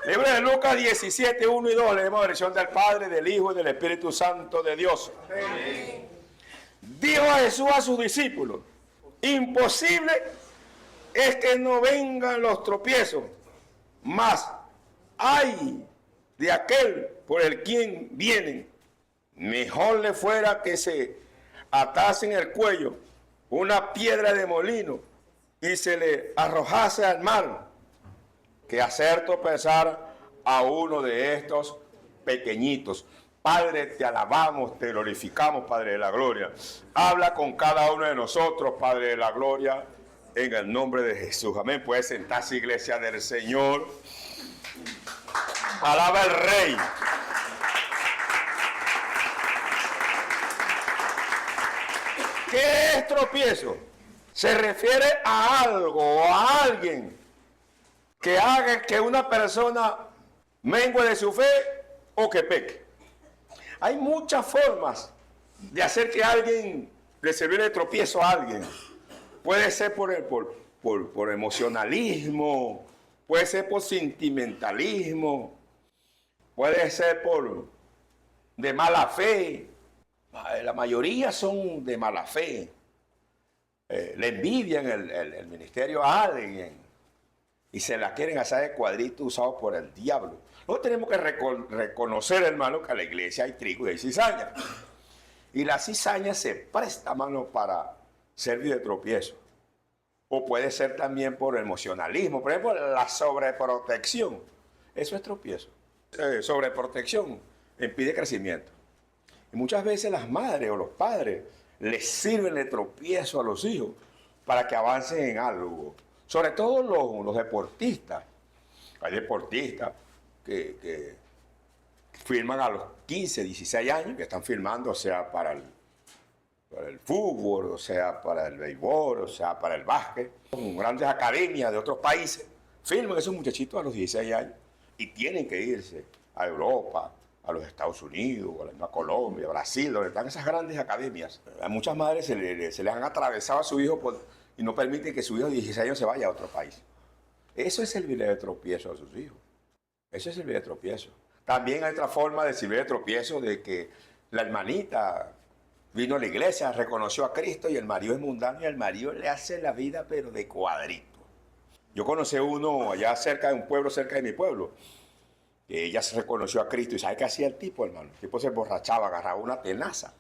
Libro de Lucas 17, 1 y 2, leemos la versión del Padre, del Hijo y del Espíritu Santo de Dios. Amén. Dijo Jesús a sus discípulos: imposible es que no vengan los tropiezos, mas ay de aquel por el quien vienen. Mejor le fuera que se atase en el cuello una piedra de molino y se le arrojase al mar, que hacer tropezar a uno de estos pequeñitos. Padre, te alabamos, te glorificamos, Padre de la gloria. Habla con cada uno de nosotros, Padre de la gloria, en el nombre de Jesús. Amén. Puede sentarse, iglesia del Señor. Alaba al Rey. ¿Qué es tropiezo? Se refiere a algo o a alguien que haga que una persona mengue de su fe o que peque. Hay muchas formas de hacer que alguien le sirva de tropiezo a alguien. Puede ser por emocionalismo, puede ser por sentimentalismo, puede ser de mala fe. La mayoría son de mala fe. Le envidian el ministerio a alguien y se la quieren hacer de cuadrito usado por el diablo. Nosotros tenemos que reconocer, hermano, que a la iglesia hay trigo y hay cizaña. Y la cizaña se presta, hermano, para servir de tropiezo. O puede ser también por emocionalismo. Por ejemplo, la sobreprotección. Eso es tropiezo. Sobreprotección impide crecimiento. Y muchas veces las madres o los padres les sirven de tropiezo a los hijos para que avancen en algo. Sobre todo los deportistas. Hay deportistas que firman a los 15, 16 años, que están firmando, o sea, para el fútbol, o sea, para el béisbol, o sea, para el básquet. Con grandes academias de otros países firman esos muchachitos a los 16 años y tienen que irse a Europa, a los Estados Unidos, a Colombia, a Brasil, donde están esas grandes academias. A muchas madres se les han atravesado a su hijo y no permiten que su hijo de 16 años se vaya a otro país. Eso es servir de tropiezo a sus hijos. Eso es servir de tropiezo. También hay otra forma de servir de tropiezo, de que la hermanita vino a la iglesia, reconoció a Cristo y el marido es mundano y el marido le hace la vida pero de cuadrito. Yo conocí uno allá cerca de un pueblo, cerca de mi pueblo, que ella se reconoció a Cristo y ¿sabe qué hacía el tipo, hermano? El tipo se emborrachaba, agarraba una tenaza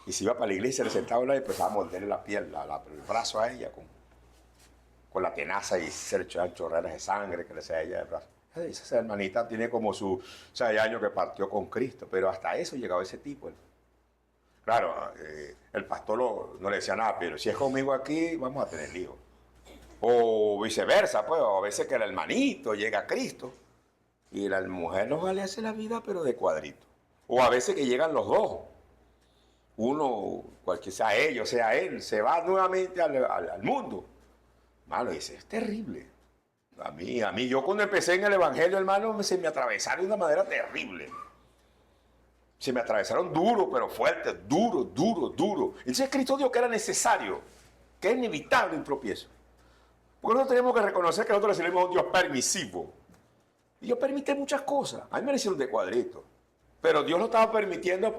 y se iba para la iglesia, le sentaba y empezaba a morderle la piel, el brazo a ella con la tenaza y se le echaban chorreras de sangre que le hacía a ella el brazo. Esa hermanita tiene como sus 6 años que partió con Cristo, pero hasta eso llegaba ese tipo. Claro, el pastor no le decía nada, pero si es conmigo aquí, vamos a tener lío. O viceversa, pues, o a veces que el hermanito llega a Cristo y la mujer no le hace la vida, pero de cuadrito. O a veces que llegan los dos. Uno, cualquiera sea ellos, sea él, se va nuevamente al mundo. Mano, dice, es terrible. A mí, yo cuando empecé en el Evangelio, hermano, se me atravesaron de una manera terrible. Se me atravesaron duro, pero fuerte, duro. Entonces Cristo dijo que era necesario, que es inevitable un tropiezo. Porque nosotros tenemos que reconocer que nosotros le servimos a un Dios permisivo. Y Dios permite muchas cosas. A mí me lo hicieron de cuadrito. Pero Dios lo estaba permitiendo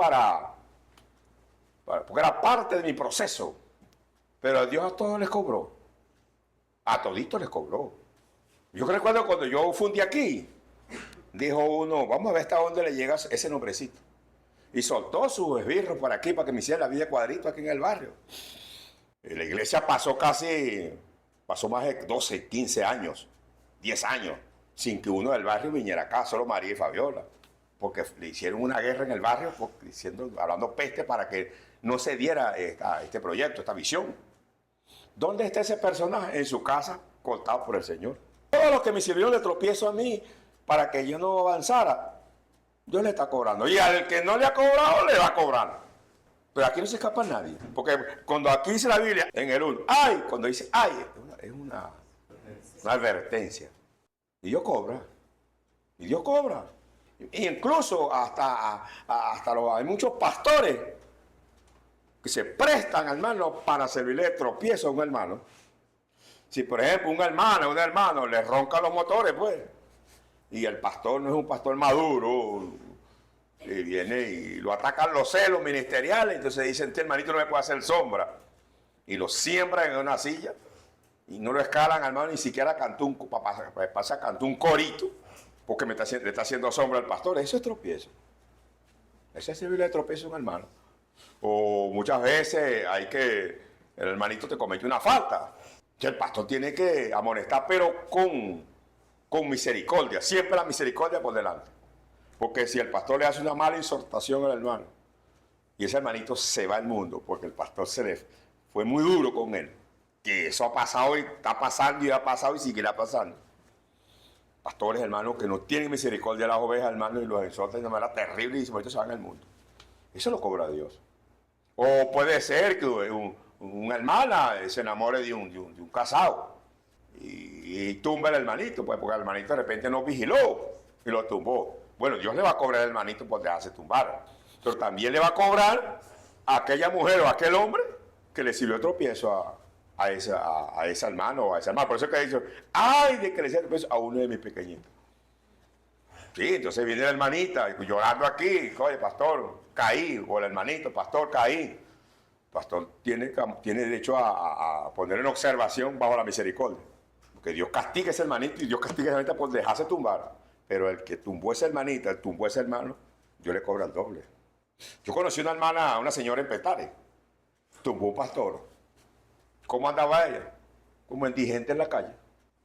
porque era parte de mi proceso. Pero a Dios a todos les cobró. A toditos les cobró. Yo recuerdo cuando yo fundí aquí, dijo uno, vamos a ver hasta dónde le llega ese nombrecito. Y soltó sus esbirros por aquí para que me hiciera la vida de cuadrito aquí en el barrio. Y la iglesia pasó más de 12, 15 años, 10 años, sin que uno del barrio viniera acá, solo María y Fabiola. Porque le hicieron una guerra en el barrio, hablando peste para que no se diera este proyecto, esta visión. ¿Dónde está ese personaje? En su casa, cortado por el Señor. Todos los que me sirvieron de tropiezo a mí para que yo no avanzara, Dios le está cobrando. Y al que no le ha cobrado, le va a cobrar. Pero aquí no se escapa nadie. Porque cuando aquí dice la Biblia, en el 1, ¡ay! Cuando dice ¡ay! Es una advertencia. Y Dios cobra. Y Dios cobra. E incluso hay muchos pastores que se prestan, hermano, para servirle de tropiezo a un hermano. Si, por ejemplo, un hermano le ronca los motores, pues, y el pastor no es un pastor maduro, y viene y lo atacan los celos ministeriales, entonces dicen, este hermanito no me puede hacer sombra, y lo siembran en una silla, y no lo escalan, hermano, ni siquiera cantó un corito, porque le está haciendo sombra al pastor. Eso es tropiezo. Ese es servicio de tropiezo a un hermano. O muchas veces el hermanito te comete una falta, que el pastor tiene que amonestar, pero con misericordia, siempre la misericordia por delante. Porque si el pastor le hace una mala exhortación al hermano, y ese hermanito se va al mundo, porque el pastor fue muy duro con él, que eso ha pasado y está pasando y ha pasado y seguirá pasando. Pastores, hermanos, que no tienen misericordia de las ovejas, hermanos, y los exhortan de una manera terrible y se van al mundo. Eso lo cobra Dios. O puede ser que una hermana se enamore de un casado y tumba al hermanito, pues porque el hermanito de repente no vigiló y lo tumbó. Bueno, Dios le va a cobrar al hermanito por dejarse tumbar, pero también le va a cobrar a aquella mujer o a aquel hombre que le sirvió tropiezo a ese hermano o a esa hermana. Por eso es que dice, ay, de que le sirvió tropiezo a uno de mis pequeñitos. Sí, entonces viene la hermanita llorando aquí, oye, pastor, caí, o el hermanito, pastor, caí. Pastor tiene derecho a poner en observación bajo la misericordia. Porque Dios castiga a ese hermanito y Dios castiga a esa hermanita por dejarse tumbar. Pero el que tumbó a esa hermanita, el tumbó a ese hermano, Dios le cobra el doble. Yo conocí una hermana, una señora en Petare, tumbó un pastor. ¿Cómo andaba ella? Como indigente en la calle.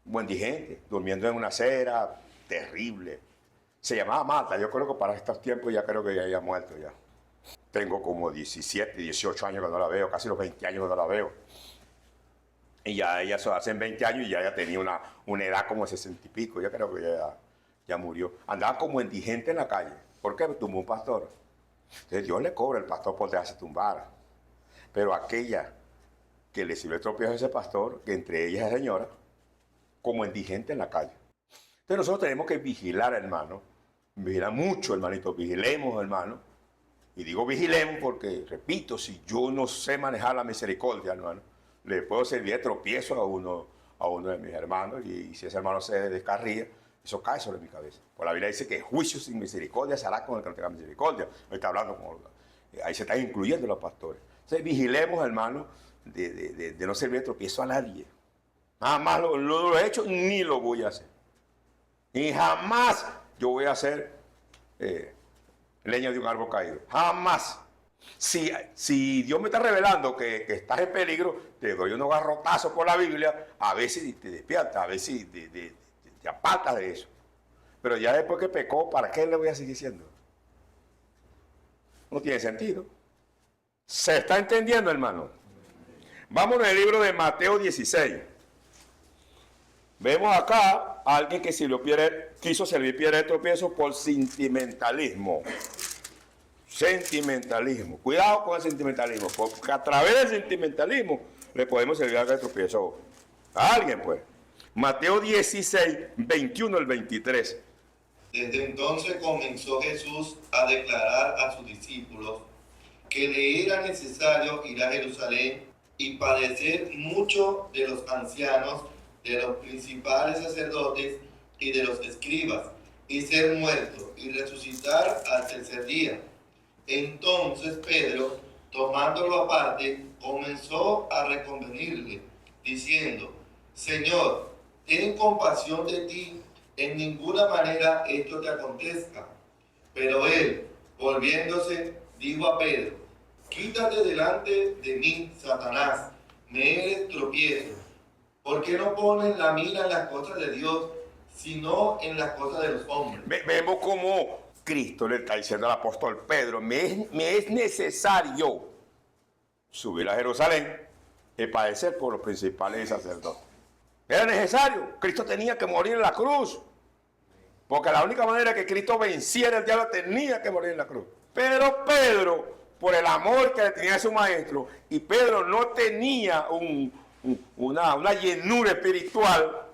Como indigente, durmiendo en una acera, terrible. Se llamaba Marta. Yo creo que para estos tiempos ya creo que ya haya muerto ya. Tengo como 17, 18 años que no la veo, casi los 20 años que no la veo. Y ya ella hace 20 años y ya tenía una edad como 60 y pico. Yo creo que ya murió. Andaba como indigente en la calle. ¿Por qué? Tumbó un pastor. Entonces Dios le cobra al pastor por dejarse tumbar. Pero aquella que le sirvió el tropiezo a ese pastor, que entre ellas es señora, como indigente en la calle. Entonces nosotros tenemos que vigilar, hermano. Vigilar mucho, hermanito. Vigilemos, hermano. Y digo vigilemos porque, repito, si yo no sé manejar la misericordia, hermano, le puedo servir de tropiezo a uno de mis hermanos, y si ese hermano se descarría, eso cae sobre mi cabeza. Por la Biblia dice que juicio sin misericordia se hará con el que no tenga misericordia. Hoy está hablando ahí se están incluyendo los pastores. Entonces vigilemos, hermano, de no servir de tropiezo a nadie. Jamás lo he hecho ni lo voy a hacer. Y jamás yo voy a hacer leña de un árbol caído. Jamás. Si Dios me está revelando que estás en peligro, te doy unos garrotazos por la Biblia, a ver si te despiertas, a ver si te apartas de eso. Pero ya después que pecó, ¿para qué le voy a seguir diciendo? No tiene sentido. ¿Se está entendiendo, hermano? Vamos al libro de Mateo 16. Vemos acá a alguien que quiso servir piedra de tropiezo por sentimentalismo. Sentimentalismo. Cuidado con el sentimentalismo, porque a través del sentimentalismo le podemos servir de tropiezo a alguien, pues. Mateo 16, 21 al 23. Desde entonces comenzó Jesús a declarar a sus discípulos que le era necesario ir a Jerusalén y padecer mucho de los ancianos, de los principales sacerdotes y de los escribas, y ser muerto y resucitar al tercer día. Entonces Pedro, tomándolo aparte, comenzó a reconvenirle, diciendo: Señor, ten compasión de ti, en ninguna manera esto te acontezca. Pero él, volviéndose, dijo a Pedro: Quítate delante de mí, Satanás, me eres tropiezo. ¿Por qué no pones la mira en las cosas de Dios, sino en las cosas de los hombres? Vemos cómo Cristo le está diciendo al apóstol Pedro: me es necesario subir a Jerusalén y padecer por los principales sacerdotes. Era necesario. Cristo tenía que morir en la cruz, porque la única manera que Cristo venciera el diablo tenía que morir en la cruz. Pero Pedro, por el amor que le tenía a su maestro, y Pedro no tenía una llenura espiritual,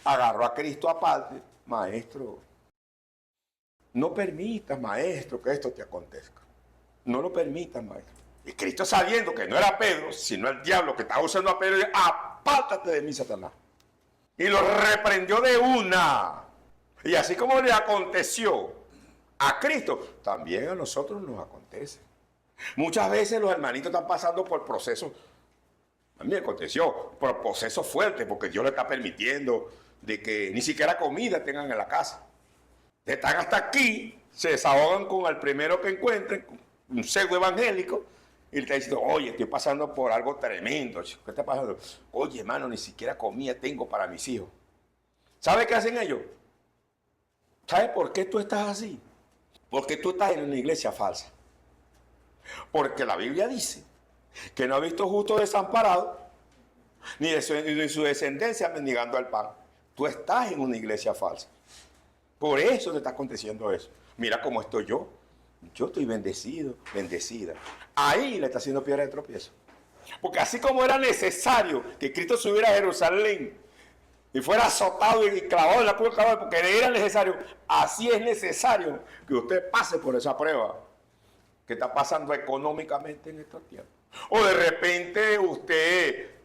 agarró a Cristo aparte. Maestro, no permitas, maestro, que esto te acontezca. No lo permitas, maestro. Y Cristo, sabiendo que no era Pedro, sino el diablo que estaba usando a Pedro, dijo: apártate de mí, Satanás. Y lo reprendió de una. Y así como le aconteció a Cristo, también a nosotros nos acontece. Muchas veces los hermanitos están pasando por procesos, a mí me aconteció, por procesos fuertes, porque Dios le está permitiendo de que ni siquiera comida tengan en la casa. Están hasta aquí, se desahogan con el primero que encuentren, un pseudo evangélico, y le está diciendo, oye, estoy pasando por algo tremendo. ¿Qué está pasando? Oye, hermano, ni siquiera comida tengo para mis hijos. ¿Sabe qué hacen ellos? ¿Sabe por qué tú estás así? Porque tú estás en una iglesia falsa. Porque la Biblia dice que no ha visto justo desamparado, ni de su descendencia mendigando el pan. Tú estás en una iglesia falsa. Por eso te está aconteciendo eso. Mira cómo estoy yo. Yo estoy bendecido, bendecida. Ahí le está haciendo piedra de tropiezo. Porque así como era necesario que Cristo subiera a Jerusalén y fuera azotado y clavado en la cruz del Calvario, porque era necesario, así es necesario que usted pase por esa prueba que está pasando económicamente en estos tiempos. O de repente usted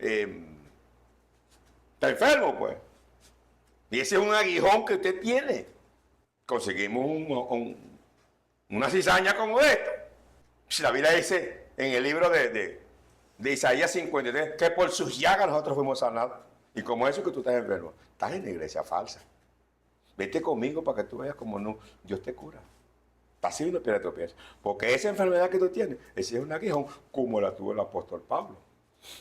está enfermo, pues. Y ese es un aguijón que usted tiene. Conseguimos una cizaña como esta. Si la Biblia dice en el libro de Isaías 53 que por sus llagas nosotros fuimos sanados. Y como eso que tú estás enfermo, estás en la iglesia falsa. Vete conmigo para que tú veas cómo no, Dios te cura. Estás haciendo piedra de tropiezo. Porque esa enfermedad que tú tienes, ese es un aguijón como la tuvo el apóstol Pablo.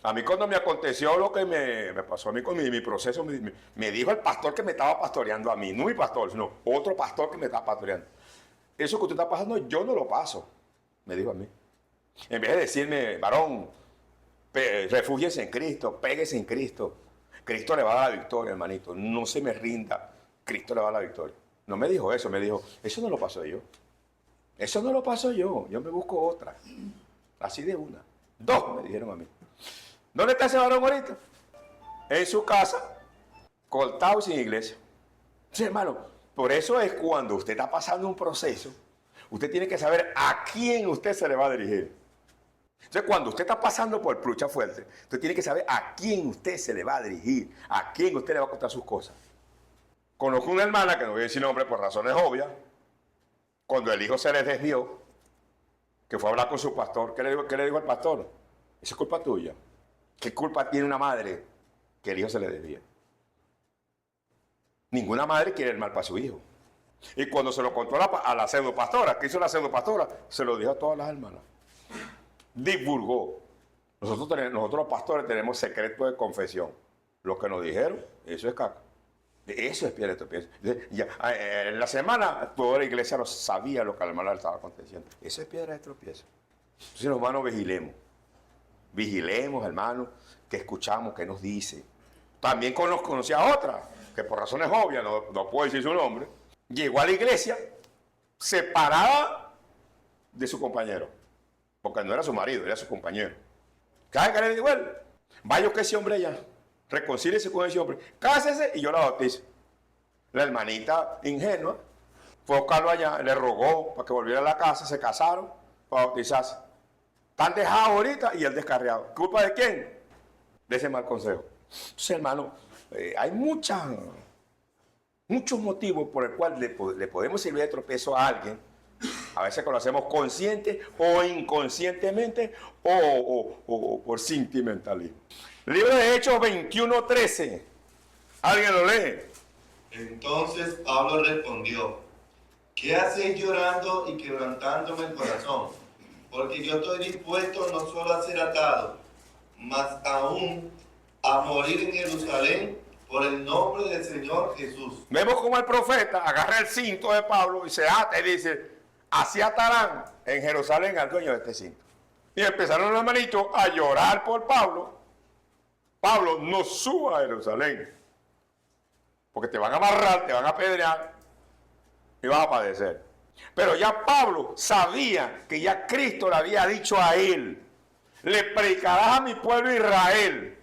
A mí cuando me aconteció lo que me pasó a mí con mi proceso, me dijo el pastor que me estaba pastoreando a mí, no mi pastor, sino otro pastor que me estaba pastoreando. Eso que usted está pasando, yo no lo paso, me dijo a mí. En vez de decirme, varón, refúgiese en Cristo, péguese en Cristo. Cristo le va a dar la victoria, hermanito. No se me rinda, Cristo le va a dar la victoria. No me dijo eso, me dijo, eso no lo paso yo. Eso no lo paso yo me busco otra. Así de una. Dos, me dijeron a mí. ¿Dónde está ese varón ahorita? En su casa, cortado sin iglesia. Sí, hermano, por eso es cuando usted está pasando un proceso, usted tiene que saber a quién usted se le va a dirigir. Entonces, cuando usted está pasando por lucha fuerte, usted tiene que saber a quién usted se le va a dirigir, a quién usted le va a contar sus cosas. Conozco una hermana, que no voy a decir nombre por razones obvias, cuando el hijo se les desvió, que fue a hablar con su pastor, ¿qué le dijo al pastor? Eso es culpa tuya. ¿Qué culpa tiene una madre que el hijo se le desvía? Ninguna madre quiere el mal para su hijo. Y cuando se lo contó a la pseudopastora, ¿qué hizo la pseudopastora? Se lo dijo a todas las hermanas. Divulgó. Nosotros los pastores tenemos secreto de confesión. Lo que nos dijeron, eso es caca. Eso es piedra de tropiezo. En la semana toda la iglesia lo sabía lo que al hermano le estaba aconteciendo. Eso es piedra de tropiezo. Entonces, hermanos, vigilemos. Vigilemos, hermanos, que escuchamos, que nos dice. También conocí a otra, que por razones obvias, no puedo decir su nombre, llegó a la iglesia separada de su compañero. Porque no era su marido, era su compañero. ¿Sabe qué le digo él? Vaya que ese hombre ya, reconcíliese con ese hombre, cásese y yo la bautizo. La hermanita ingenua fue a buscarlo allá, le rogó para que volviera a la casa, se casaron para bautizarse. Están dejados ahorita y él descarriado. ¿Culpa de quién? De ese mal consejo. Entonces, hermano, hay muchos motivos por el cual le podemos servir de tropiezo a alguien. A veces lo hacemos consciente o inconscientemente o por sentimentalismo. Libro de Hechos 21:13. ¿Alguien lo lee? Entonces Pablo respondió, ¿qué hacéis llorando y quebrantándome el corazón? Porque yo estoy dispuesto no solo a ser atado, mas aún a morir en Jerusalén por el nombre del Señor Jesús. Vemos como el profeta agarra el cinto de Pablo y se ata y dice, así atarán en Jerusalén al dueño de este cinto. Y empezaron los hermanitos a llorar por Pablo. Pablo, no suba a Jerusalén, porque te van a amarrar, te van a apedrear y vas a padecer. Pero ya Pablo sabía que ya Cristo le había dicho a él, le predicarás a mi pueblo Israel,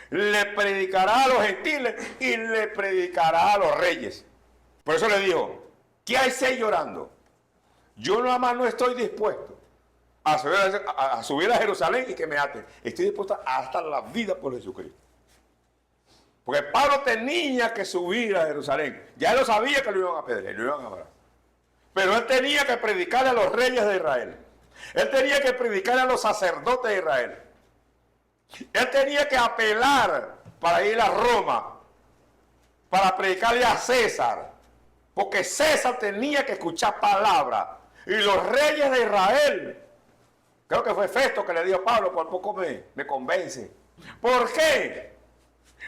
le predicarás a los gentiles y le predicarás a los reyes. Por eso le dijo, ¿qué hacéis llorando? Yo nada más no estoy dispuesto a subir a Jerusalén y que me aten. Estoy dispuesto a dar la vida por Jesucristo. Porque Pablo tenía que subir a Jerusalén. Ya él lo sabía que lo iban a apedrear, lo iban a matar. Pero él tenía que predicarle a los reyes de Israel. Él tenía que predicarle a los sacerdotes de Israel. Él tenía que apelar para ir a Roma, para predicarle a César. Porque César tenía que escuchar palabra. Y los reyes de Israel, creo que fue Festo que le dijo a Pablo, por poco me convence. ¿Por qué?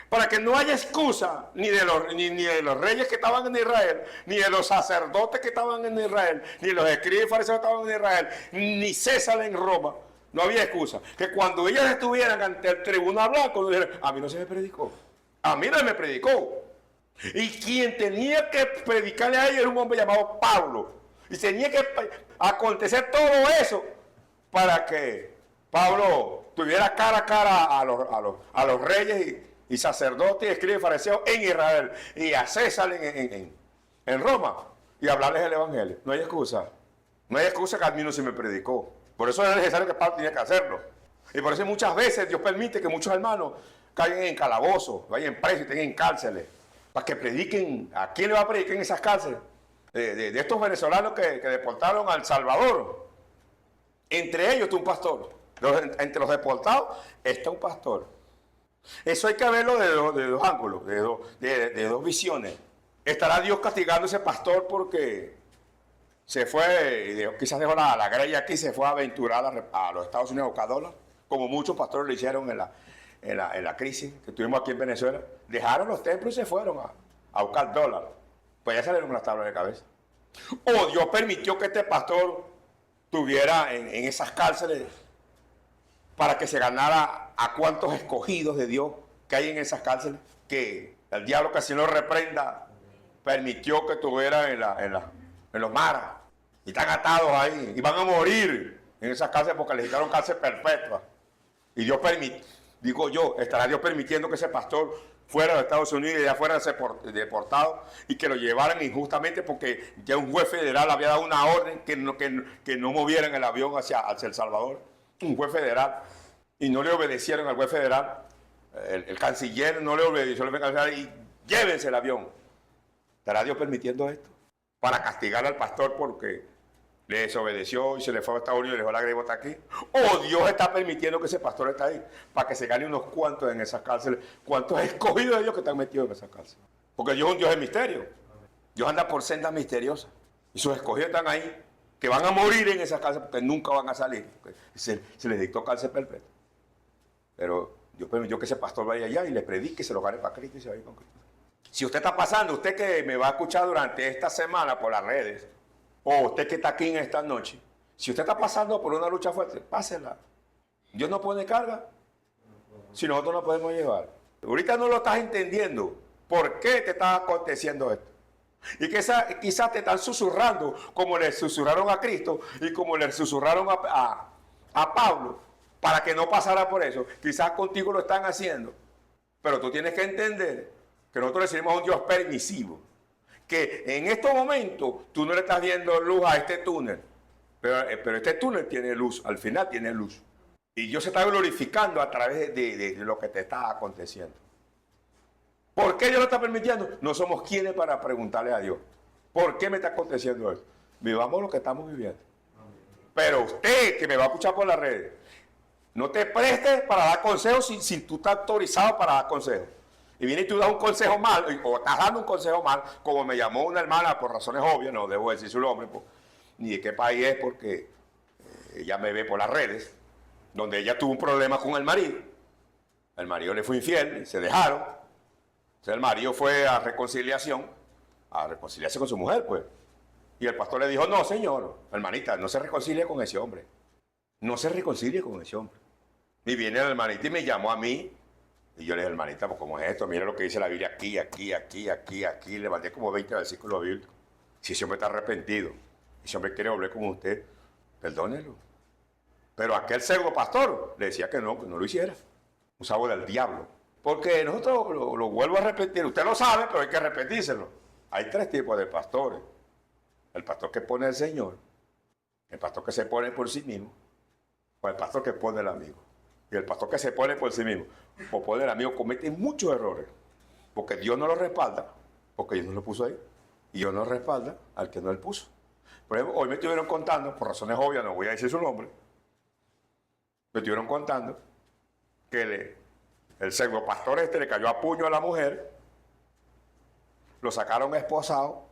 Para que no haya excusa ni de los reyes que estaban en Israel, ni de los sacerdotes que estaban en Israel, ni de los escribas y fariseos que estaban en Israel, ni César en Roma. No había excusa. Que cuando ellos estuvieran ante el tribunal blanco, dijeran, a mí no se me predicó. A mí no me predicó. Y quien tenía que predicarle a ellos era un hombre llamado Pablo. Y tenía que acontecer todo eso para que Pablo tuviera cara a cara a los reyes y sacerdotes y escribas y fariseos en Israel y a César en Roma y hablarles el evangelio. No hay excusa. No hay excusa que a mí no se me predicó. Por eso era necesario que Pablo tenía que hacerlo. Y por eso muchas veces Dios permite que muchos hermanos caigan en calabozos, vayan presos y estén en cárceles. Para que prediquen. ¿A quién le va a predicar en esas cárceles? De estos venezolanos que deportaron a El Salvador. Entre ellos está un pastor. Entre los deportados está un pastor. Eso hay que verlo de dos ángulos, de dos visiones. ¿Estará Dios castigando a ese pastor porque se fue, quizás dejó la grella aquí y se fue a aventurar a los Estados Unidos a buscar dólares? Como muchos pastores lo hicieron en la crisis que tuvimos aquí en Venezuela. Dejaron los templos y se fueron a buscar dólares. Pues ya salieron las tablas de cabeza. O Dios permitió que este pastor tuviera en esas cárceles para que se ganara a cuantos escogidos de Dios que hay en esas cárceles, que el diablo, que así no reprenda, permitió que estuvieran en los maras, y están atados ahí, y van a morir en esas cárceles porque les dieron cárcel perpetua. Y Dios permite, digo yo, estará Dios permitiendo que ese pastor fuera de Estados Unidos y ya fuera deportado y que lo llevaran injustamente porque ya un juez federal había dado una orden que no movieran el avión hacia El Salvador. Un juez federal, y no le obedecieron al juez federal, el canciller no le obedeció al juez federal y llévense el avión. ¿Estará Dios permitiendo esto? Para castigar al pastor porque le desobedeció y se le fue a Estados Unidos y le dejó la grebota aquí. ¿O Dios está permitiendo que ese pastor esté ahí para que se gane unos cuantos en esas cárceles? ¿Cuántos escogidos de Dios que están metidos en esas cárceles? Porque Dios es un Dios de misterio. Dios anda por sendas misteriosas. Y sus escogidos están ahí, que van a morir en esa cárcel porque nunca van a salir. Se les dictó cárcel perpetua. Pero Dios permitió que ese pastor vaya allá y le predique, se lo gane para Cristo y se vaya con Cristo. Si usted está pasando, usted que me va a escuchar durante esta semana por las redes, o usted que está aquí en esta noche, si usted está pasando por una lucha fuerte, pásela. Dios no pone carga si nosotros no podemos llevar. Ahorita no lo estás entendiendo. ¿Por qué te está aconteciendo esto? Y que quizás te están susurrando como le susurraron a Cristo y como le susurraron a Pablo para que no pasara por eso. Quizás contigo lo están haciendo. Pero tú tienes que entender que nosotros le decimos a un Dios permisivo. Que en estos momentos tú no le estás viendo luz a este túnel. Pero este túnel tiene luz, al final tiene luz. Y Dios se está glorificando a través de lo que te está aconteciendo. ¿Por qué Dios lo está permitiendo? No somos quienes para preguntarle a Dios. ¿Por qué me está aconteciendo eso? Vivamos lo que estamos viviendo. Pero usted que me va a escuchar por las redes, no te prestes para dar consejos si tú estás autorizado para dar consejos. Y viene y tú das un consejo mal, o estás dando un consejo mal, como me llamó una hermana por razones obvias, no debo decir su nombre, ni de qué país es, porque ella me ve por las redes, donde ella tuvo un problema con el marido. El marido le fue infiel, se dejaron. Entonces el marido fue a reconciliarse con su mujer, pues. Y el pastor le dijo, no, señor, hermanita, no se reconcilie con ese hombre. No se reconcilie con ese hombre. Y viene el hermanita y me llamó a mí. Y yo le dije, hermanita, pues ¿cómo es esto? Mira lo que dice la Biblia aquí. Le mandé como 20 versículos bíblicos. Si ese hombre está arrepentido, ese hombre quiere volver con usted, perdónelo. Pero aquel pseudo pastor le decía que no lo hiciera. Un sabor del diablo. Porque nosotros, lo vuelvo a repetir, usted lo sabe, pero hay que repetírselo. Hay tres tipos de pastores. El pastor que pone el Señor, el pastor que se pone por sí mismo, o el pastor que pone el amigo. Y el pastor que se pone por sí mismo o pone el amigo comete muchos errores. Porque Dios no lo respalda, porque Dios no lo puso ahí. Y Dios no respalda al que no él puso. Por ejemplo, hoy me estuvieron contando, por razones obvias, no voy a decir su nombre, me estuvieron contando que el pseudo pastor este le cayó a puño a la mujer, lo sacaron esposado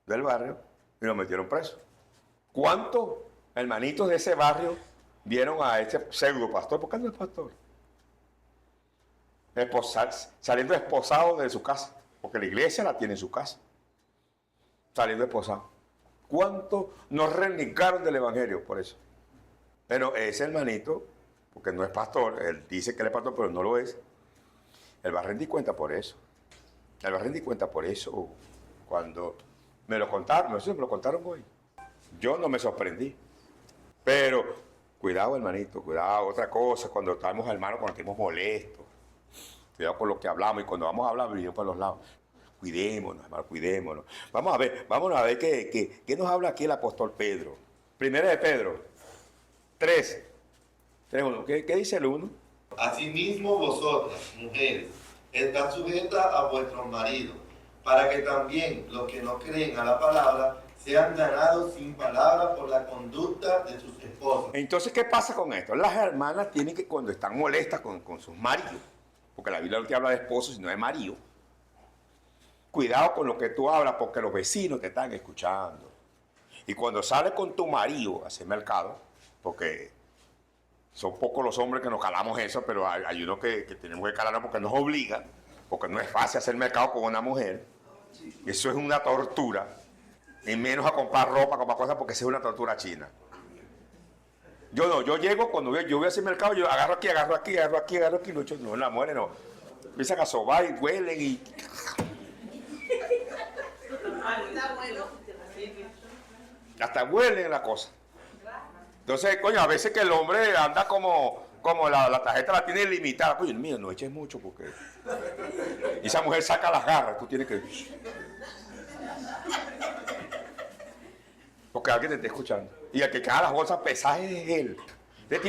del barrio y lo metieron preso. ¿Cuántos hermanitos de ese barrio vieron a este pseudo pastor? ¿Por qué no es pastor? Saliendo esposado de su casa, porque la iglesia la tiene en su casa. Saliendo esposado. ¿Cuántos nos renegaron del evangelio por eso? Pero ese hermanito, porque no es pastor, él dice que él es pastor, pero no lo es, él va a rendir cuenta por eso. Él va a rendir cuenta por eso. Cuando me lo contaron, no sé, me lo contaron hoy. Yo no me sorprendí. Pero, cuidado, hermanito, cuidado. Otra cosa, cuando estamos hermanos, cuando estemos molestos. Cuidado con lo que hablamos. Y cuando vamos a hablar, venimos por los lados. Cuidémonos, hermano, cuidémonos. Vámonos a ver qué nos habla aquí el apóstol Pedro. Primera de Pedro 3, 1. ¿Qué dice el 1? Asimismo vosotras, mujeres, estad sujetas a vuestros maridos, para que también los que no creen a la palabra sean ganados sin palabra por la conducta de sus esposos. Entonces, ¿qué pasa con esto? Las hermanas tienen que, cuando están molestas con sus maridos, porque la Biblia no te habla de esposos, sino de marido, cuidado con lo que tú hablas, porque los vecinos te están escuchando. Y cuando sales con tu marido a hacer mercado, porque son pocos los hombres que nos calamos eso, pero hay unos que tenemos que calarnos porque nos obligan, porque no es fácil hacer mercado con una mujer. Eso es una tortura. Y menos a comprar ropa, comprar cosas, porque eso es una tortura china. Yo no, yo llego cuando yo voy a hacer mercado, yo agarro aquí, no, las mujeres no. Empiezan a sobar y huelen y... Hasta huelen la cosa. Entonces, coño, a veces que el hombre anda como la tarjeta la tiene limitada. Coño, mío, no eches mucho porque... Y esa mujer saca las garras, tú tienes que... Porque alguien te está escuchando. Y el que caga las bolsas pesadas es él. Entonces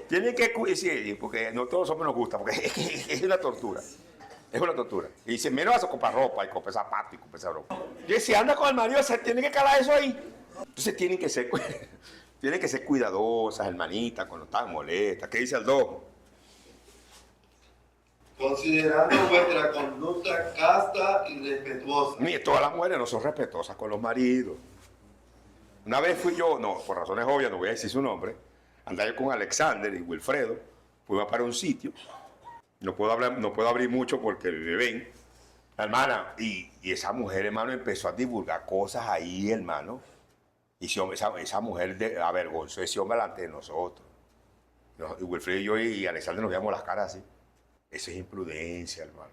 tiene que sí, porque no todos los hombres nos gusta, porque es una tortura. Es una tortura. Y dice, menos vas a comprar ropa y comprar zapatos y comprar ropa. Y si anda con el marido, se tiene que calar eso ahí. Entonces tienen que ser cuidadosas, hermanitas, cuando están molestas. ¿Qué dice el 2? Considerando vuestra conducta casta y respetuosa. Mire, todas las mujeres no son respetuosas con los maridos. Una vez fui yo, no, por razones obvias, no voy a decir su nombre, andaba yo con Alexander y Wilfredo, fuimos para un sitio, no puedo abrir mucho porque me ven, hermana, y esa mujer, hermano, empezó a divulgar cosas ahí, hermano, y esa mujer avergonzó a ese hombre delante de nosotros. Y Wilfredo y yo y Alexander nos veíamos las caras así. Eso es imprudencia, hermano.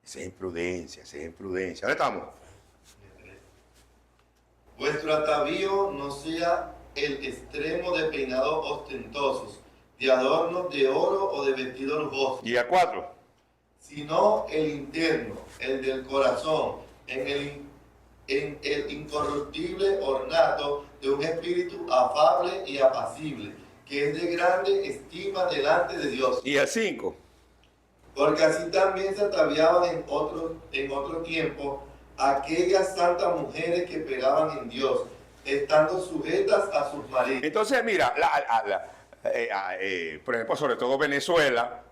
Esa es imprudencia. ¿Dónde estamos? Vuestro atavío no sea el extremo de peinados ostentosos, de adornos de oro o de vestidos lujosos. Y al 4. Sino el interno, el del corazón, en el incorruptible ornato de un espíritu afable y apacible, que es de grande estima delante de Dios. Y al 5. Porque así también se ataviaban en otro tiempo aquellas santas mujeres que esperaban en Dios, estando sujetas a sus maridos. Entonces, mira, por ejemplo, sobre todo Venezuela,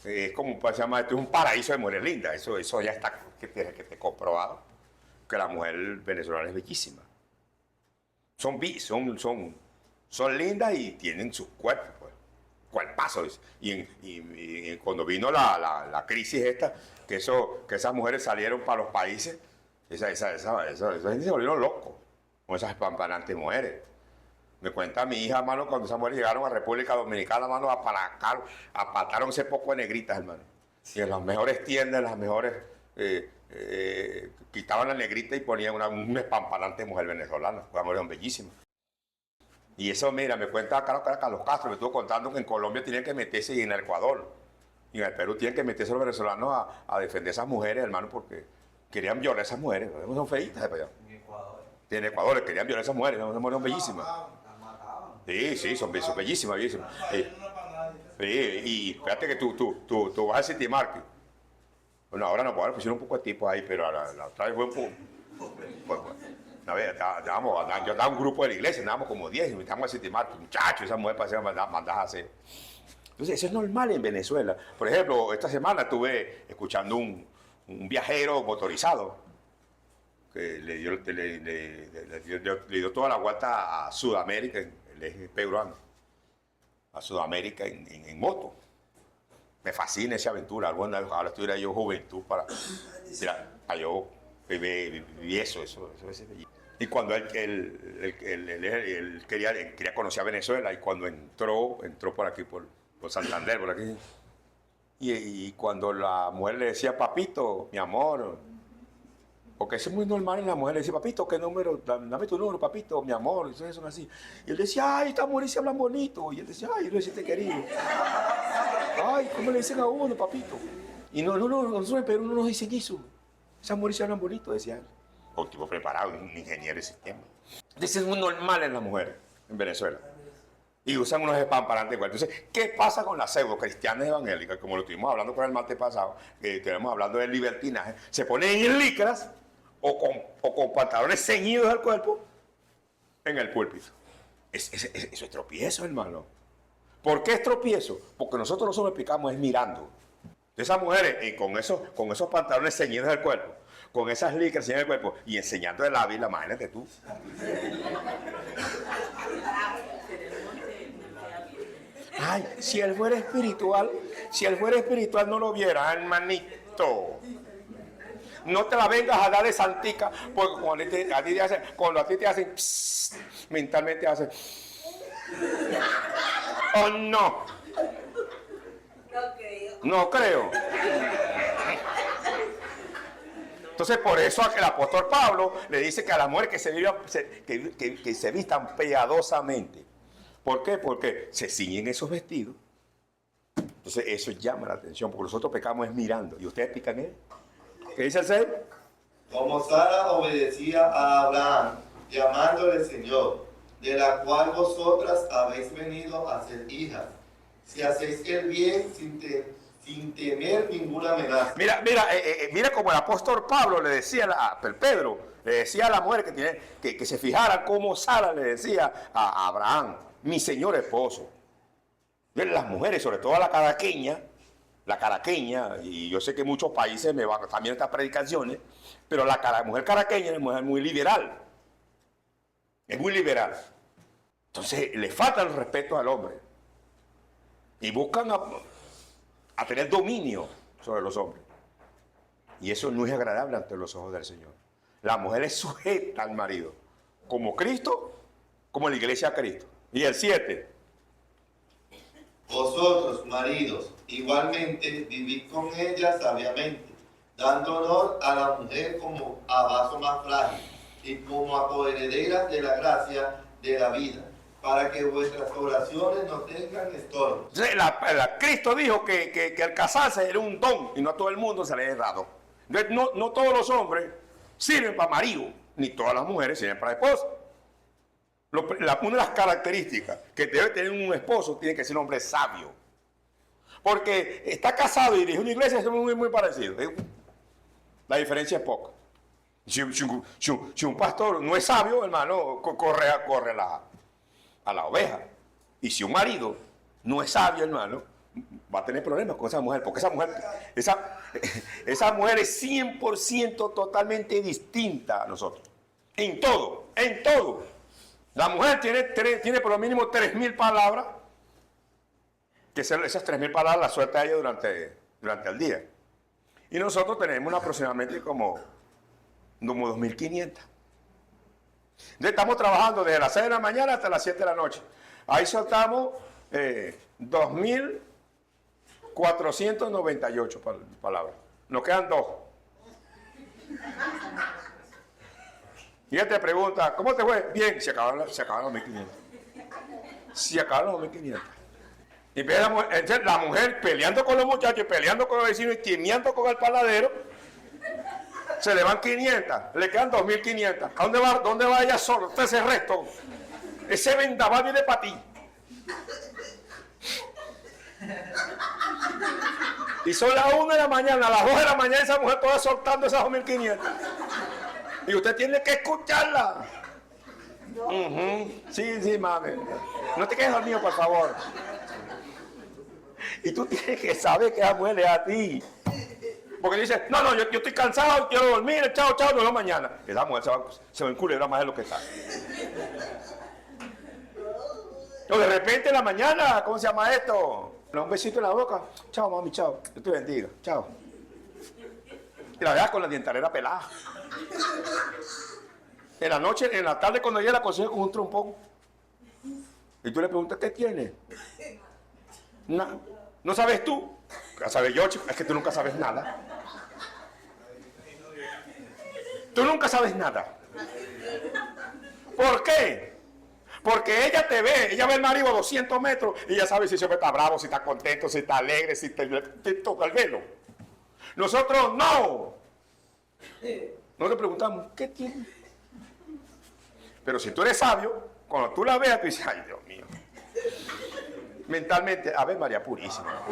es como se llama, esto es un paraíso de mujeres lindas. Eso ya está que te comprobado, que la mujer venezolana es bellísima. Son lindas y tienen sus cuerpos, pues. Cuerpazos. Y cuando vino la crisis esta, que esas mujeres salieron para los países, esa gente se volvieron locos con esas espampanantes mujeres. Me cuenta mi hija, hermano, cuando esas mujeres llegaron a República Dominicana, hermano, apataron ese poco de negritas, hermano. Y en las mejores tiendas, las mejores, quitaban la negrita y ponían una espampanante mujer venezolana. Las mujeres eran bellísimas. Y eso, mira, me cuenta Carlos Castro, me estuvo contando que en Colombia tienen que meterse y en el Ecuador. Y en el Perú tienen que meterse los venezolanos a defender a esas mujeres, hermano, porque querían violar a esas mujeres. Son feitas de allá. En Ecuador querían violar a esas mujeres, son bellísimas. Sí, son bellísimas. Sí, y fíjate que tú vas a City Market Bueno, ahora no puedo, pusieron un poco de tipo ahí, pero la otra vez fue un poco. Pues, a ver, yo estaba en un grupo de la iglesia, andábamos como 10, y invitamos a City Market, muchachos, esa mujer para mandar a hacer. Entonces, eso es normal en Venezuela. Por ejemplo, esta semana estuve escuchando un viajero motorizado que le dio toda la vuelta a Sudamérica, él es peruano, a Sudamérica en moto. Me fascina esa aventura. Ahora estuviera yo juventud para yo viví eso es bellísimo. Y cuando él quería conocer a Venezuela, y cuando entró por aquí, por Santander, por aquí, y cuando la mujer le decía, papito, mi amor, porque eso es muy normal en la mujer, le decía, papito, ¿qué número? Dame tu número, papito, mi amor, eso son así. Y él decía, ay, estas mujeres se hablan bonito. Y él decía, ay, yo le decía, te querido. Ay, ¿cómo le dicen a uno, papito? Y nosotros en Perú no nos dicen eso. Esas mujeres se hablan bonito, decía él. Un tipo preparado, un ingeniero de sistema. Eso es muy normal en las mujeres en Venezuela. Y usan unos espamparrantes igual. Entonces, ¿qué pasa con las pseudo cristianas evangélicas? Como lo estuvimos hablando con el martes pasado, que estuvimos hablando del libertinaje. Se ponen en licras o con pantalones ceñidos al cuerpo en el púlpito. Eso es tropiezo, hermano. ¿Por qué es tropiezo? Porque nosotros los hombres pecamos es mirando. Esas mujeres con esos pantalones ceñidos al cuerpo, con esas licras ceñidas al cuerpo y enseñando el Ávila, imagínate tú. Ay, si él fuera espiritual no lo viera, hermanito. No te la vengas a dar de santica, porque cuando a ti te hacen psst, mentalmente hacen. Oh, no. No creo. Entonces, por eso el apóstol Pablo le dice que a las mujeres que se vistan piadosamente. ¿Por qué? Porque se ciñen esos vestidos. Entonces, eso llama la atención, porque nosotros pecamos es mirando. ¿Y ustedes pican él? ¿Qué dice el 6? Como Sara obedecía a Abraham, llamándole Señor, de la cual vosotras habéis venido a ser hijas, si hacéis el bien sin temer ninguna amenaza. Mira como el apóstol Pablo le decía Pedro le decía a la mujer que se fijara como Sara le decía a Abraham, mi señor esposo. Las mujeres, sobre todo la caraqueña, y yo sé que en muchos países me van también estas predicaciones, pero la mujer caraqueña es una mujer muy liberal. Es muy liberal. Entonces le falta el respeto al hombre. Y buscan a tener dominio sobre los hombres. Y eso no es agradable ante los ojos del Señor. La mujer es sujeta al marido, como Cristo, como la iglesia a Cristo. Y el 7. Vosotros, maridos, igualmente vivid con ella sabiamente, dando honor a la mujer como a vaso más frágil y como a coherederas de la gracia de la vida, para que vuestras oraciones no tengan estorbo. Cristo dijo que el casarse era un don y no a todo el mundo se le es dado. No todos los hombres sirven para marido, ni todas las mujeres sirven para esposa. Una de las características que debe tener un esposo tiene que ser un hombre sabio. Porque está casado y dirige una iglesia, es muy parecido. La diferencia es poca. Si un pastor no es sabio, hermano, corre a la oveja. Y si un marido no es sabio, hermano, va a tener problemas con esa mujer. Porque esa mujer es 100% totalmente distinta a nosotros. En todo. La mujer tiene por lo mínimo 3.000 palabras, que esas 3.000 palabras las suelta ella durante el día. Y nosotros tenemos aproximadamente como 2.500. Entonces estamos trabajando desde las 6 de la mañana hasta las 7 de la noche. Ahí soltamos 2.498 palabras. Nos quedan 2. Y ella te pregunta, ¿cómo te fue? Bien, se acabaron los 1.500. Se acabaron los 1.500. Y la mujer peleando con los muchachos, peleando con los vecinos y timeando con el paladero. Se le van 500, le quedan 2.500. ¿A dónde va ella solo? Ese resto. Ese vendaval viene para ti. Y son las 1 de la mañana, a las 2 de la mañana esa mujer toda soltando esas 2.500. Y usted tiene que escucharla. Sí, sí, mami. No te quedes dormido, por favor. Y tú tienes que saber que esa mujer es a ti. Porque dice, no, yo estoy cansado, quiero dormir, chao, nos vemos mañana. Esa mujer se va a enculerar más de lo que está. O de repente en la mañana, ¿cómo se llama esto? Un besito en la boca. Chao, mami, chao. Dios te bendiga. Chao. Y la veas con la dientarera pelada. En la noche, en la tarde, cuando ella la consigue con un trompón. Y tú le preguntas, ¿qué tiene? ¿No sabes tú? Ya sabes yo, chico. Es que tú nunca sabes nada. Tú nunca sabes nada. ¿Por qué? Porque ella te ve, ella ve el marido a 200 metros y ella sabe si siempre está bravo, si está contento, si está alegre, si te toca el velo. Nosotros no. No le preguntamos, ¿qué tiene? Pero si tú eres sabio, cuando tú la veas, tú dices, ay, Dios mío. Mentalmente, a ver, María Purísima.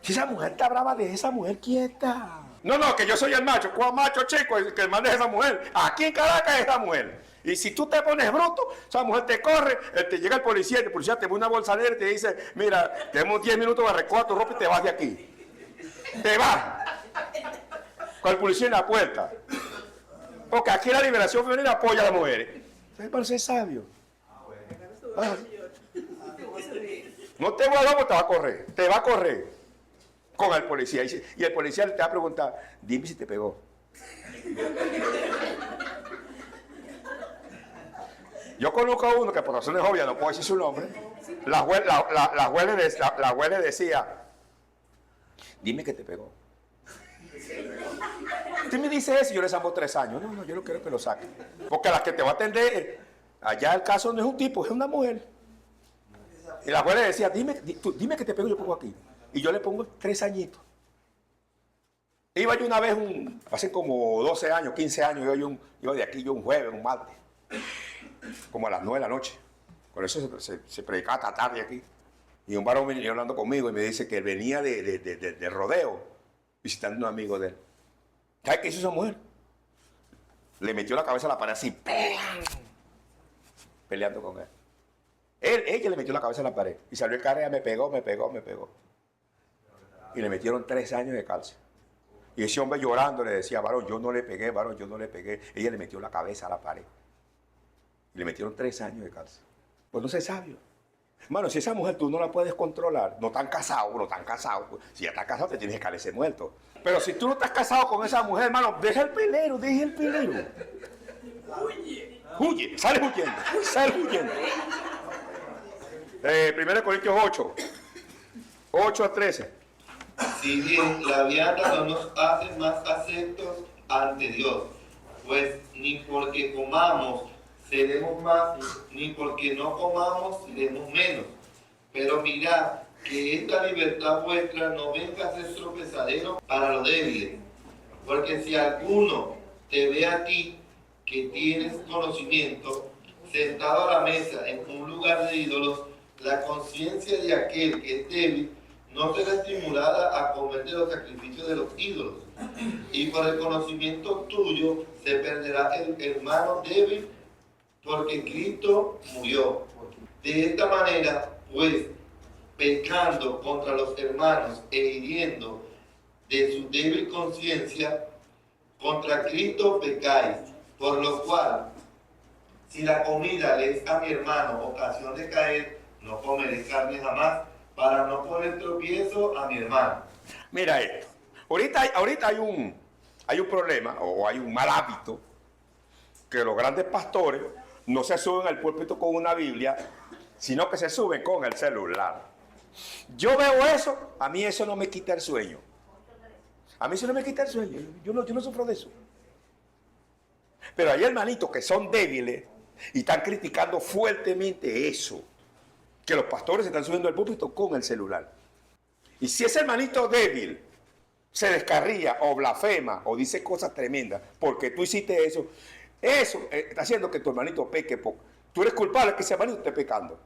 Si esa mujer está brava, deja esa mujer quieta. No, que yo soy el macho. ¿Cuál macho, chico? El que mande a esa mujer. Aquí en Caracas es esa mujer. Y si tú te pones bruto, esa mujer te corre, te llega el policía te pone una bolsa negra y te dice, mira, tenemos 10 minutos para recoger tu ropa y te vas de aquí. Te vas. Con el policía en la puerta. Porque aquí la liberación femenina apoya a las mujeres. Me parece sabio. No te voy a dar, te va a correr. Te va a correr. Con el policía. Y el policía te va a preguntar, dime si te pegó. Yo conozco a uno que por razones obvias no puedo decir su nombre. La abuela le decía, dime que te pegó. Usted me dice eso y yo le zambo 3 años. No, yo no quiero que lo saque. Porque la que te va a atender, allá el caso no es un tipo, es una mujer. Y la abuela le decía, dime que te pego, yo pongo aquí. Y yo le pongo 3 añitos. Iba yo una vez, hace como 12 años, 15 años, iba de aquí yo un jueves, un martes, como a las 9 de la noche. Por eso se predicaba hasta tarde aquí. Y un varón venía hablando conmigo y me dice que él venía de rodeo, visitando a un amigo de él. ¿Sabes qué hizo esa mujer? Le metió la cabeza a la pared así, peleando con él. Ella le metió la cabeza a la pared y salió el carro y me pegó. Y le metieron 3 años de cárcel. Y ese hombre llorando le decía, varón, yo no le pegué. Ella le metió la cabeza a la pared. Y le metieron 3 años de cárcel. Pues no sé, sabio. Hermano, si esa mujer tú no la puedes controlar, no están casados. Si ya estás casado, te tienes que caerse muerto. Pero si tú no estás casado con esa mujer, hermano, deja el pelero. Huye, sale huyendo. 1 Corintios 8:13. Si bien la vianda no nos hace más aceptos ante Dios, pues ni porque comamos seremos más, ni porque no comamos seremos menos. Pero mirad que esta libertad vuestra no venga a ser tropezadero para los débiles. Porque si alguno te ve a ti, que tienes conocimiento, sentado a la mesa en un lugar de ídolos, la conciencia de aquel que es débil no será estimulada a comer de los sacrificios de los ídolos. Y por el conocimiento tuyo se perderá el hermano débil, porque Cristo murió. De esta manera, pues, pecando contra los hermanos e hiriendo de su débil conciencia, contra Cristo pecáis. Por lo cual, si la comida le es a mi hermano ocasión de caer, no comeré carne jamás, para no poner tropiezo a mi hermano. Mira esto. Ahorita hay un problema, o hay un mal hábito, que los grandes pastores no se suben al púlpito con una Biblia, sino que se suben con el celular. Yo veo eso, a mí eso no me quita el sueño. Yo no sufro de eso. Pero hay hermanitos que son débiles y están criticando fuertemente eso, que los pastores se están subiendo al púlpito con el celular. Y si ese hermanito débil se descarría o blasfema o dice cosas tremendas porque tú hiciste eso está haciendo que tu hermanito peque poco. Tú eres culpable que ese hermanito esté pecando.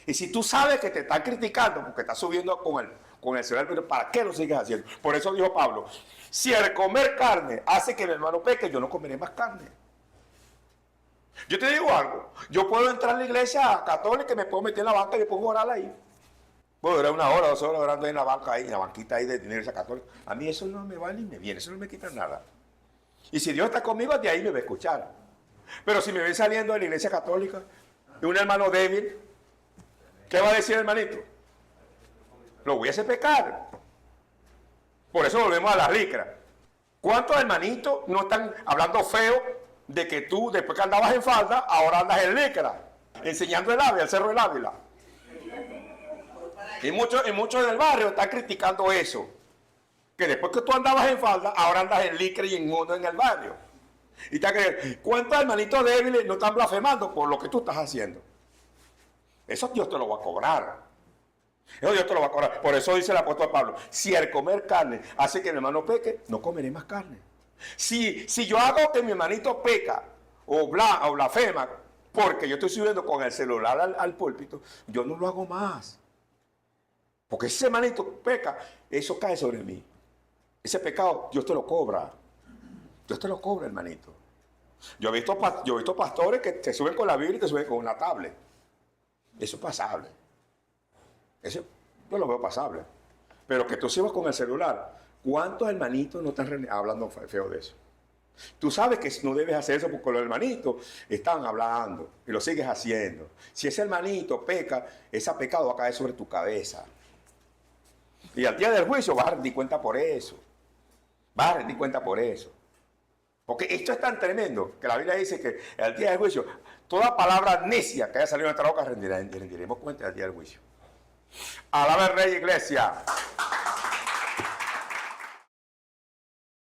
Y si tú sabes que te están criticando porque estás subiendo con el celular, pero ¿para qué lo sigues haciendo? Por eso dijo Pablo, si el comer carne hace que mi hermano peque, yo no comeré más carne. Yo te digo algo, yo puedo entrar a la iglesia católica y me puedo meter en la banca y me pongo a orar ahí. Puedo durar 1 hora, 2 horas orando ahí en la banca, ahí, en la banquita ahí de la iglesia católica. A mí eso no me va ni me viene, eso no me quita nada. Y si Dios está conmigo, de ahí me va a escuchar. Pero si me ven saliendo de la iglesia católica, de un hermano débil, ¿qué va a decir el hermanito? Lo voy a hacer pecar. Por eso volvemos a las licras. ¿Cuántos hermanitos no están hablando feo de que tú, después que andabas en falda, ahora andas en licra? Enseñando el Ávila, el cerro del Ávila. Y muchos del barrio están criticando eso. Que después que tú andabas en falda, ahora andas en licra y en mono en el barrio. Y ¿cuántos hermanitos débiles no están blasfemando por lo que tú estás haciendo? Eso Dios te lo va a cobrar. Eso Dios te lo va a cobrar. Por eso dice el apóstol Pablo, si el comer carne hace que mi hermano peque, no comeré más carne. Si yo hago que mi hermanito peca o blasfema, porque yo estoy subiendo con el celular al púlpito, yo no lo hago más. Porque si ese hermanito peca, eso cae sobre mí. Ese pecado Dios te lo cobra. Dios te lo cobra, hermanito. Yo he visto pastores que te suben con la Biblia y te suben con una tablet. Eso es pasable. Eso yo lo veo pasable. Pero que tú subas con el celular, ¿cuántos hermanitos no están hablando feo de eso? Tú sabes que no debes hacer eso porque los hermanitos están hablando y lo sigues haciendo. Si ese hermanito peca, ese pecado va a caer sobre tu cabeza. Y al día del juicio vas a rendir cuenta por eso. Vas a rendir cuenta por eso. Porque esto es tan tremendo que la Biblia dice que al día del juicio, toda palabra necia que haya salido de nuestra boca rendiremos cuenta al día del juicio. Alaba al Rey, iglesia.